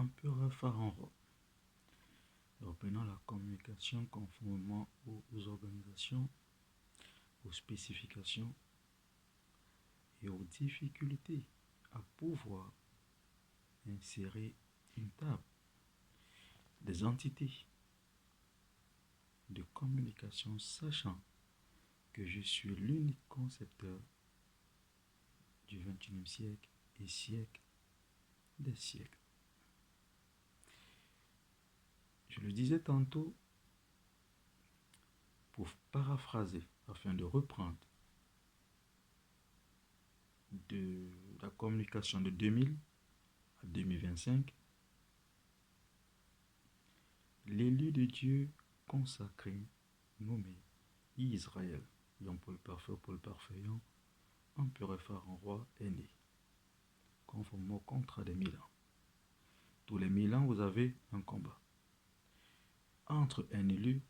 empereur Pharaon. Reprenant la communication conformément aux organisations, aux spécifications et aux difficultés à pouvoir insérer une table des entités de communication, sachant que je suis l'unique concepteur du XXIe siècle et siècle des siècles. Je le disais tantôt, pour paraphraser, afin de reprendre de la communication de 2000 à 2025, l'élu de Dieu consacré, nommé Israël, Yom Paul Parfait, empereur Pharaon roi est né, conformément au contrat des 1000 ans. Tous les 1000 ans, vous avez un combat entre un élu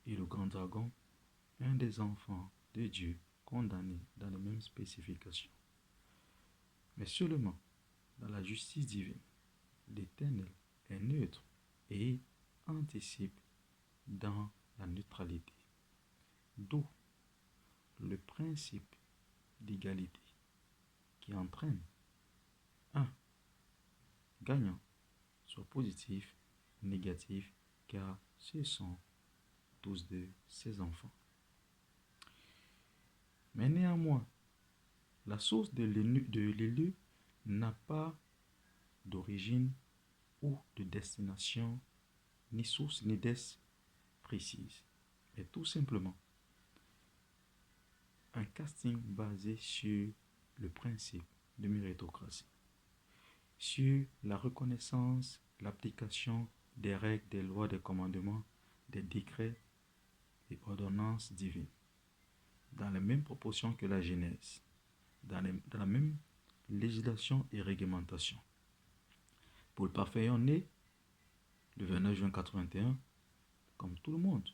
et le grand dragon, un des enfants de Dieu condamné dans les mêmes spécifications. Mais seulement dans la justice divine, l'Éternel est neutre et anticipe dans la neutralité. D'où le principe d'égalité qui entraîne un gagnant, soit positif ou négatif, car ce sont tous de ses enfants. Mais néanmoins, la source de l'élu n'a pas d'origine ou de destination, ni source ni des précise, mais tout simplement un casting basé sur le principe de méritocratie, sur la reconnaissance, l'application des règles, des lois, des commandements, des décrets et ordonnances divines, dans les mêmes proportions que la Genèse, dans la même législation et réglementation. Paul Parfait est né le 29 juin 81, comme tout le monde,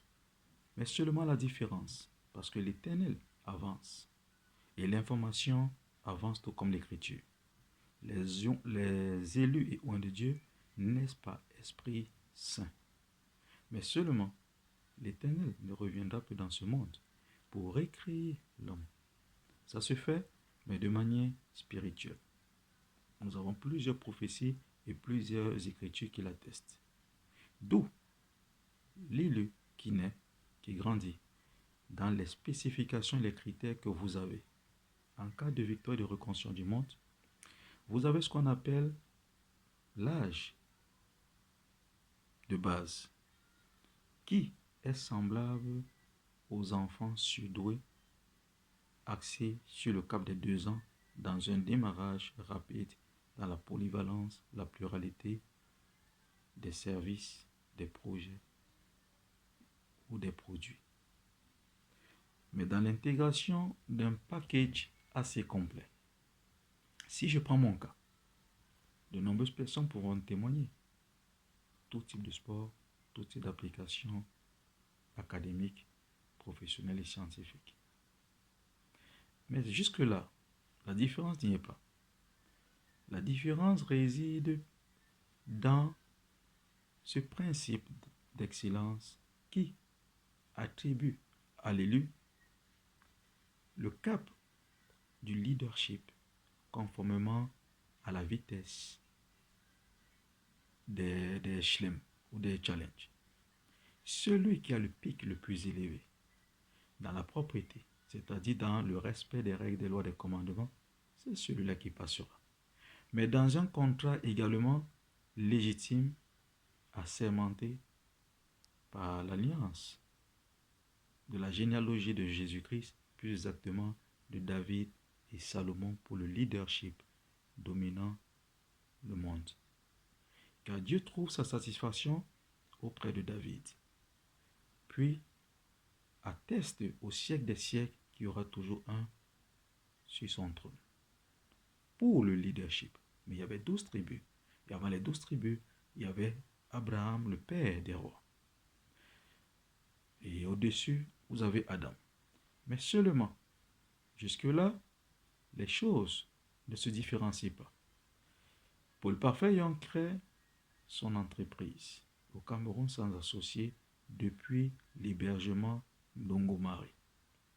mais seulement la différence, parce que l'Éternel avance et l'information avance tout comme l'Écriture. Les élus et oints de Dieu n'est-ce pas Esprit Saint, mais seulement l'Éternel ne reviendra plus dans ce monde pour recréer l'homme. Ça se fait, mais de manière spirituelle. Nous avons plusieurs prophéties et plusieurs écritures qui l'attestent. D'où l'élu qui naît, qui grandit, dans les spécifications et les critères que vous avez. En cas de victoire et de reconstruction du monde, vous avez ce qu'on appelle l'âge de base, qui est semblable aux enfants surdoués axés sur le cap des 2 ans dans un démarrage rapide dans la polyvalence, la pluralité des services, des projets ou des produits. Mais dans l'intégration d'un package assez complet. Si je prends mon cas, de nombreuses personnes pourront témoigner. Tout type de sport, tout type d'application académique, professionnelle et scientifique. Mais jusque-là, la différence n'y est pas. La différence réside dans ce principe d'excellence qui attribue à l'élu le cap du leadership conformément à la vitesse des chlems ou des challenges. Celui qui a le pic le plus élevé dans la propriété, c'est-à-dire dans le respect des règles, des lois, des commandements, c'est celui-là qui passera. Mais dans un contrat également légitime, assermenté par l'alliance de la généalogie de Jésus-Christ, plus exactement de David et Salomon pour le leadership dominant le monde. Car Dieu trouve sa satisfaction auprès de David. Puis atteste au siècle des siècles qu'il y aura toujours un sur son trône. Pour le leadership. Mais il y avait 12 tribus. Et avant les 12 tribus, il y avait Abraham, le père des rois. Et au-dessus, vous avez Adam. Mais seulement, jusque-là, les choses ne se différencient pas. Paul Parfait ayant créé son entreprise au Cameroun sans associé depuis l'hébergement d'Ongomari.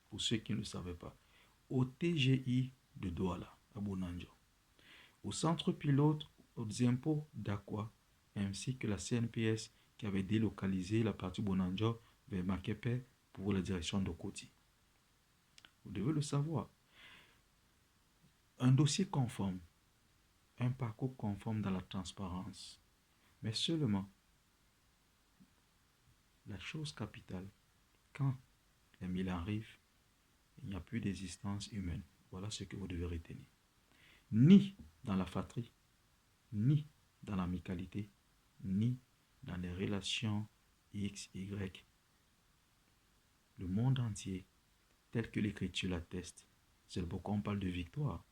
Pour ceux qui ne le savaient pas, au TGI de Douala, à Bonanjo, au centre pilote aux impôts d'Aqua, ainsi que la CNPS qui avait délocalisé la partie Bonanjo vers Makepe pour la direction de Koti. Vous devez le savoir. Un dossier conforme, un parcours conforme dans la transparence, mais seulement la chose capitale, quand les milles arrivent, il n'y a plus d'existence humaine. Voilà ce que vous devez retenir. Ni dans la fratrie, ni dans l'amicalité, ni dans les relations X, Y. Le monde entier, tel que l'Écriture l'atteste, c'est pourquoi on parle de victoire.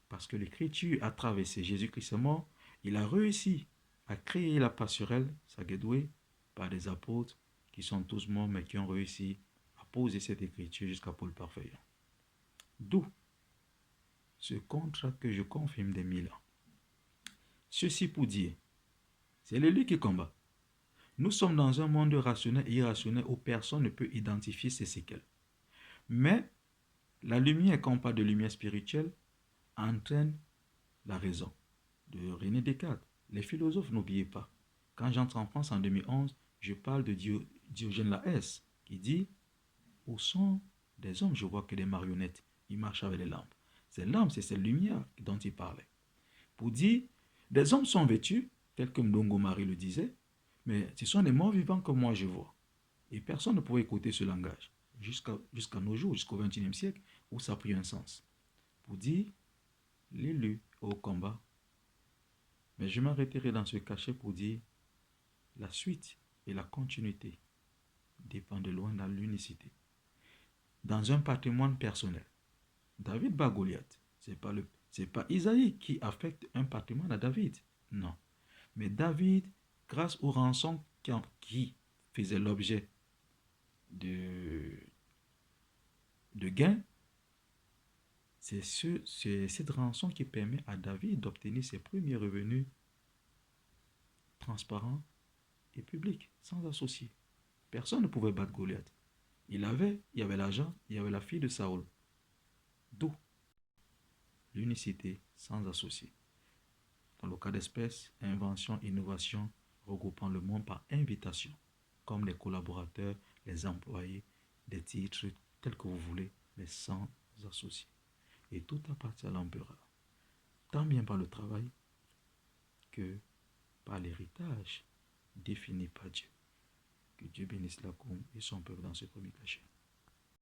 Parce que l'Écriture a traversé, Jésus-Christ est mort, il a réussi à créer la passerelle, Sagedoué, par des apôtres qui sont tous morts, mais qui ont réussi à poser cette Écriture jusqu'à Paul Parfait. D'où ce contrat que je confirme des 1000 ans. Ceci pour dire, c'est l'élu qui combat. Nous sommes dans un monde rationnel et irrationnel où personne ne peut identifier ses séquelles. Mais la lumière, quand on parle de lumière spirituelle, entraîne la raison. De René Descartes. Les philosophes, n'oubliez pas. Quand j'entre en France en 2011, je parle de Diogène Laërce qui dit « Au son des hommes, je vois que des marionnettes. Ils marchent avec les lampes. » Ces lampes, c'est cette lumière dont il parlait. Pour dire « Des hommes sont vêtus, tel que Ndongo Marie le disait, mais ce sont des morts vivants que moi je vois. » Et personne ne pouvait écouter ce langage jusqu'à nos jours, jusqu'au XXIe siècle, où ça a pris un sens. Pour dire l'élu au combat. Mais je m'arrêterai dans ce cachet pour dire la suite et la continuité dépendent de loin dans l'unicité. Dans un patrimoine personnel, David bat Goliath. C'est pas Isaïe qui affecte un patrimoine à David. Non. Mais David, grâce aux rançons qui faisaient l'objet de gains, c'est cette rançon qui permet à David d'obtenir ses premiers revenus transparents et publics, sans associé. Personne ne pouvait battre Goliath. Il y avait l'argent, il y avait la fille de Saoul. D'où l'unicité sans associé. Dans le cas d'espèce, invention, innovation, regroupant le monde par invitation, comme les collaborateurs, les employés, des titres, tels que vous voulez, mais sans associé. Et tout appartient à l'empereur, tant bien par le travail que par l'héritage défini par Dieu. Que Dieu bénisse la Coum et son peuple dans ce premier cachet.